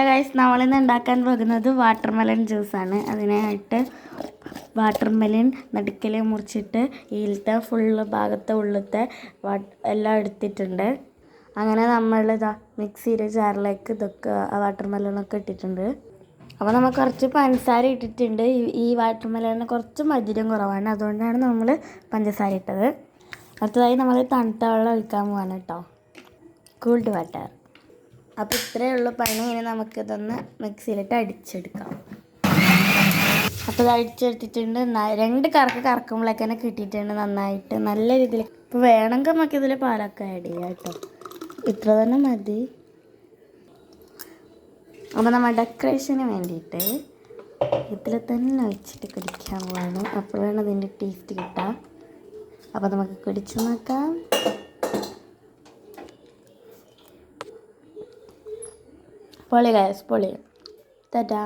Guys, നമ്മളിന്ന് ഉണ്ടാക്കാൻ പോകുന്നത് വാട്ടർമെലൺ ജ്യൂസാണ്. അതിനായിട്ട് വാട്ടർമെലൺ നടുക്കിൽ മുറിച്ചിട്ട് ഇതിലത്തെ ഫുള്ള് ഭാഗത്തെ ഉള്ളത്തെ എല്ലാം എടുത്തിട്ടുണ്ട്. അങ്ങനെ നമ്മളിതാ മിക്സിയുടെ ജാറിലേക്ക് ഇതൊക്കെ വാട്ടർമെലണൊക്കെ ഇട്ടിട്ടുണ്ട്. അപ്പോൾ നമ്മൾ കുറച്ച് പഞ്ചസാര ഇട്ടിട്ടുണ്ട്. ഈ വാട്ടർമെലണിന് കുറച്ച് മധുരം കുറവാണ്, അതുകൊണ്ടാണ് നമ്മൾ പഞ്ചസാര ഇട്ടത്. അടുത്തതായി നമ്മൾ തണുത്ത വെള്ളം ഒഴിക്കാൻ പോവാണ് കേട്ടോ, കൂൾഡ് വാട്ടർ. അപ്പോൾ ഇത്രയേ ഉള്ളൂ പണി. ഇനി നമുക്കിതൊന്ന് മിക്സിയിലിട്ട് അടിച്ചെടുക്കാം. അപ്പോൾ ഇത് അടിച്ചെടുത്തിട്ടുണ്ട്. 2 കറക്കുമ്പോഴേക്ക് തന്നെ കിട്ടിയിട്ടുണ്ട് നന്നായിട്ട്, നല്ല രീതിയിൽ. ഇപ്പോൾ വേണമെങ്കിൽ നമുക്കിതിൽ പാലൊക്കെ ആഡ് ചെയ്യാം കേട്ടോ, ഇത്ര തന്നെ മതി. അപ്പോൾ നമ്മൾ ഡെക്കറേഷന് വേണ്ടിയിട്ട് ഇതിൽ തന്നെ വെച്ചിട്ട് കുടിക്കാൻ പോവാണ്. അപ്പോഴാണ് അതിൻ്റെ ടേസ്റ്റ് കിട്ടുക. അപ്പോൾ നമുക്ക് കുടിച്ച് നോക്കാം. പൊളി ഗൈസ്, പൊളി. Ta-da.